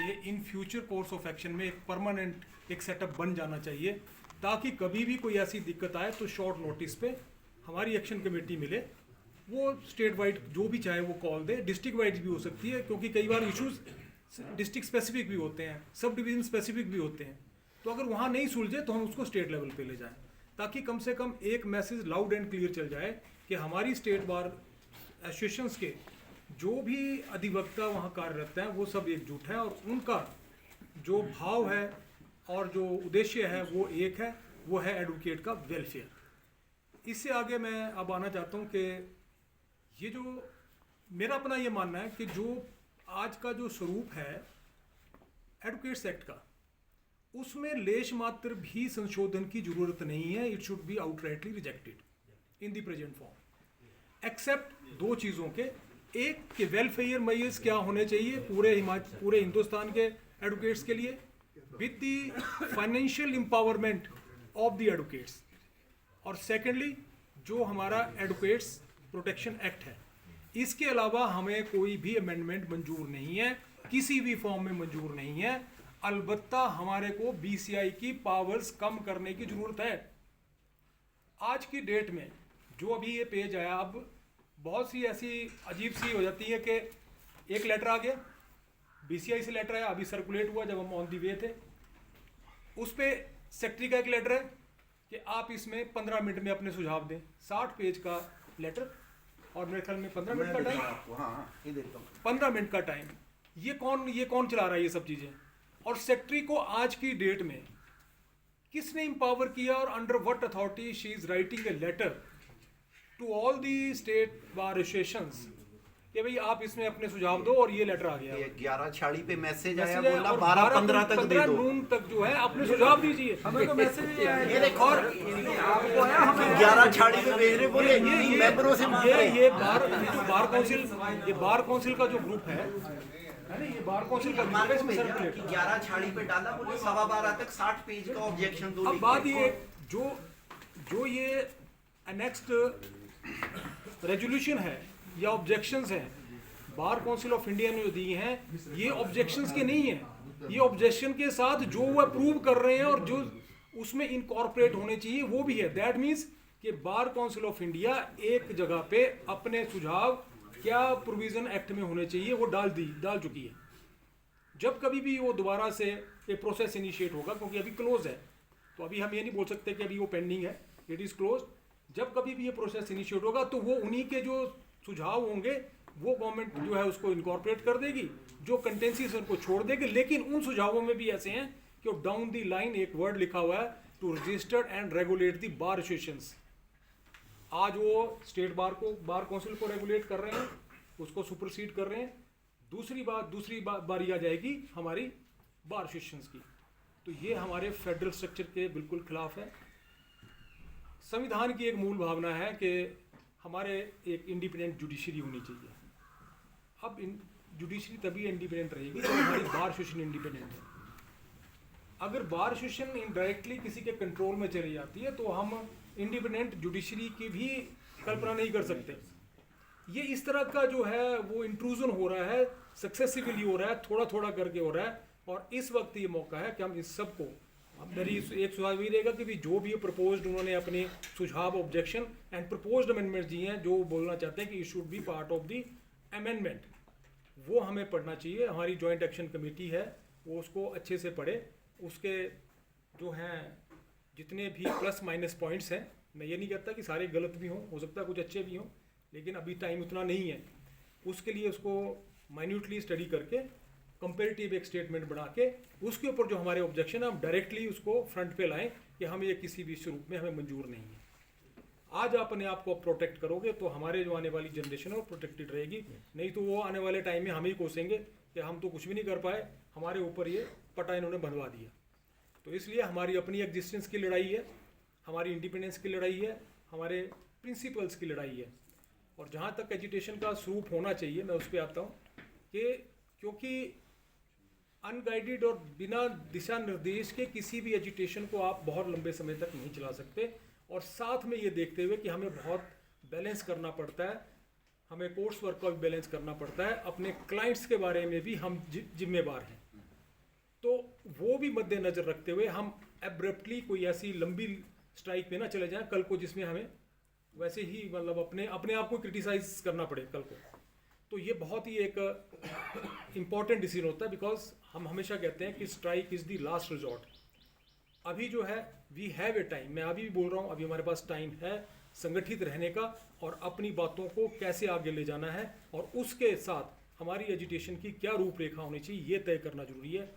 ये in future course of action में एक परमानेंट एक सेटअप बन जाना चाहिए, ताकि कभी भी कोई ऐसी दिक्कत आए तो शॉर्ट नोटिस पे हमारी एक्शन कमेटी मिले, वो स्टेट वाइड जो भी चाहे वो कॉल दे, डिस्ट्रिक्ट वाइड भी हो सकती है, क्योंकि कई बार इश्यूज डिस्ट्रिक्ट स्पेसिफिक भी होते हैं, सब डिवीज़न स्पेसिफिक भी होते हैं। तो अगर वहाँ नहीं सुलझे तो हम उसको स्टेट लेवल पे ले जाएं, ताकि कम से कम एक मैसेज लाउड एंड क्लियर चल जाए कि हमारी स्टेट बार एसोसिएशंस के जो भी अधिवक्ता वहाँ कार्यरत हैं वो सब एकजुट हैं, और उनका जो भाव है और जो उद्देश्य है वो एक है, वो है एडवोकेट का वेलफेयर। इससे आगे मैं अब आना चाहता हूँ कि ये जो मेरा अपना ये मानना है कि जो आज का जो स्वरूप है एडवोकेट्स एक्ट का, उसमें लेश मात्र भी संशोधन की जरूरत नहीं है। It should be outrightly rejected in the present form, except दो चीज़ों के। एक कि वेलफेयर मेजर्स क्या होने चाहिए पूरे हिंदुस्तान के एडवोकेट्स के लिए, with the financial empowerment of the advocates, और सेकेंडली जो हमारा एडवोकेट्स प्रोटेक्शन एक्ट है, इसके अलावा हमें कोई भी अमेंडमेंट मंजूर नहीं है, किसी भी फॉर्म में मंजूर नहीं है। अलबत्ता हमारे को बीसीआई की पावर्स कम करने की जरूरत है। आज की डेट में जो अभी ये पेज आया, अब बहुत सी ऐसी अजीब सी हो जाती है कि एक लेटर आ गया, बीसीआई से लेटर आया, अभी सर्कुलेट हुआ जब हम ऑन दी वे थे, उस पर सेक्रेटरी का एक लेटर है कि आप इसमें 15 मिनट में अपने सुझाव दें। 60 पेज का लेटर और मेरे ख्याल में 15 मिनट का टाइम, 15 मिनट का टाइम। ये कौन चला रहा है ये सब चीज़ें? और सेक्रेटरी को आज की डेट में किसने एम्पावर किया, और under what authority she is writing a letter to all the state bar associations कि भाई आप इसमें अपने सुझाव दो, और ये लेटर आ गया 11:40 पे मैसेज आया, बोला 12:15 तक दे दो, नून तक जो है अपने सुझाव दीजिए। हमें तो मैसेज नहीं आया, ये देखो, और आपको आया, हमें 11:40 पे भेज रहे, बोले ये मेंबरों से ये बार काउंसिल का जो ग्रुप है ना, ये बार काउंसिल का ग्रुप है, इसमें सर्कुलेट 11:40 पे डाला, बोले 12:15 तक 60 पेज का ऑब्जेक्शन दो। अब बात ये जो ये नेक्स्ट रेजोल्यूशन है या ऑब्जेक्शंस हैं बार काउंसिल ऑफ इंडिया ने जो दी हैं, ये ऑब्जेक्शंस के नहीं है। ये ऑब्जेक्शन के साथ जो वो अप्रूव कर रहे हैं और जो उसमें इनकॉर्पोरेट होने चाहिए वो भी है। दैट मीन्स कि बार काउंसिल ऑफ इंडिया एक जगह पे अपने सुझाव क्या प्रोविजन एक्ट में होने चाहिए वो डाल चुकी है। जब कभी भी वो दोबारा से ये प्रोसेस इनिशिएट होगा, क्योंकि अभी क्लोज है, तो अभी हम ये नहीं बोल सकते कि अभी वो पेंडिंग है, इट इज़ क्लोज। जब कभी भी ये प्रोसेस इनिशिएट होगा तो वो उन्हीं के जो सुझाव होंगे वो गवर्नमेंट जो है उसको इनकॉर्पोरेट कर देगी, जो कंटेंसीज उनको छोड़ देगी। लेकिन उन सुझावों में भी ऐसे हैं कि डाउन दी लाइन एक वर्ड लिखा हुआ है, to registered and regulate the bar associations. आज वो स्टेट बार काउंसिल को रेगुलेट कर रहे हैं, उसको सुपरसीड कर रहे हैं। दूसरी बारी आ जाएगी हमारी बार एसोसिएशंस की। तो ये हमारे फेडरल स्ट्रक्चर के बिल्कुल खिलाफ है। संविधान की एक मूल भावना है कि हमारे एक इंडिपेंडेंट जुडिशरी होनी चाहिए। अब जुडिशरी तभी इंडिपेंडेंट रहेगी जब हमारी बार एसोसिएशन इंडिपेंडेंट है। अगर बार एसोसिएशन इनडायरेक्टली किसी के कंट्रोल में चली जाती है तो हम इंडिपेंडेंट जुडिशरी की भी कल्पना नहीं कर सकते। ये इस तरह का जो है वो इंट्रूजन हो रहा है, सक्सेसिवली हो रहा है, थोड़ा थोड़ा करके हो रहा है। और इस वक्त ये मौका है कि हम इस सब को, मेरी एक सुझाव ये रहेगा कि भी जो भी प्रपोज्ड उन्होंने अपने सुझाव, ऑब्जेक्शन एंड प्रपोज्ड अमेंडमेंट दिए हैं, जो बोलना चाहते हैं कि it should B part of the amendment, वो हमें पढ़ना चाहिए। हमारी जॉइंट एक्शन कमेटी है वो उसको अच्छे से पढ़े। उसके जो हैं जितने भी प्लस माइनस पॉइंट्स हैं, मैं ये नहीं कहता कि सारे गलत भी हों, हो सकता है कुछ अच्छे भी हों, लेकिन अभी टाइम उतना नहीं है। उसके लिए उसको माइन्यूटली स्टडी करके कंपेरेटिव एक स्टेटमेंट बना के उसके ऊपर जो हमारे ऑब्जेक्शन है हम डायरेक्टली उसको फ्रंट पे लाएं कि हम ये किसी भी स्वरूप में हमें मंजूर नहीं है। आज आप अपने आप को प्रोटेक्ट करोगे तो हमारे जो आने वाली जनरेशन है वो प्रोटेक्टेड रहेगी, नहीं तो वो आने वाले टाइम में हम ही कोसेंगे कि हम तो कुछ भी नहीं कर पाए, हमारे ऊपर ये पटा इन्होंने बंधवा दिया। तो इसलिए हमारी अपनी एग्जिस्टेंस की लड़ाई है, हमारी इंडिपेंडेंस की लड़ाई है, हमारे प्रिंसिपल्स की लड़ाई है। और जहाँ तक एजुटेशन का स्वरूप होना चाहिए मैं उस पर आता हूँ कि क्योंकि अनगाइडेड और बिना दिशा निर्देश के किसी भी एजुटेशन को आप बहुत लंबे समय तक नहीं चला सकते। और साथ में ये देखते हुए कि हमें बहुत बैलेंस करना पड़ता है, हमें कोर्स वर्क का भी बैलेंस करना पड़ता है, अपने क्लाइंट्स के बारे में भी हम जिम्मेवार हैं। वो भी मद्देनजर रखते हुए हम एब्रप्टली कोई ऐसी लंबी स्ट्राइक पे ना चले जाएं कल को जिसमें हमें वैसे ही मतलब अपने अपने आप को क्रिटिसाइज करना पड़े कल को। तो ये बहुत ही एक इम्पॉर्टेंट डिसीजन होता है, बिकॉज हम हमेशा कहते हैं कि strike is the last resort. अभी जो है वी हैव ए टाइम, मैं अभी भी बोल रहा हूँ, अभी हमारे पास टाइम है संगठित रहने का और अपनी बातों को कैसे आगे ले जाना है और उसके साथ हमारी एजुटेशन की क्या रूपरेखा होनी चाहिए ये तय करना जरूरी है।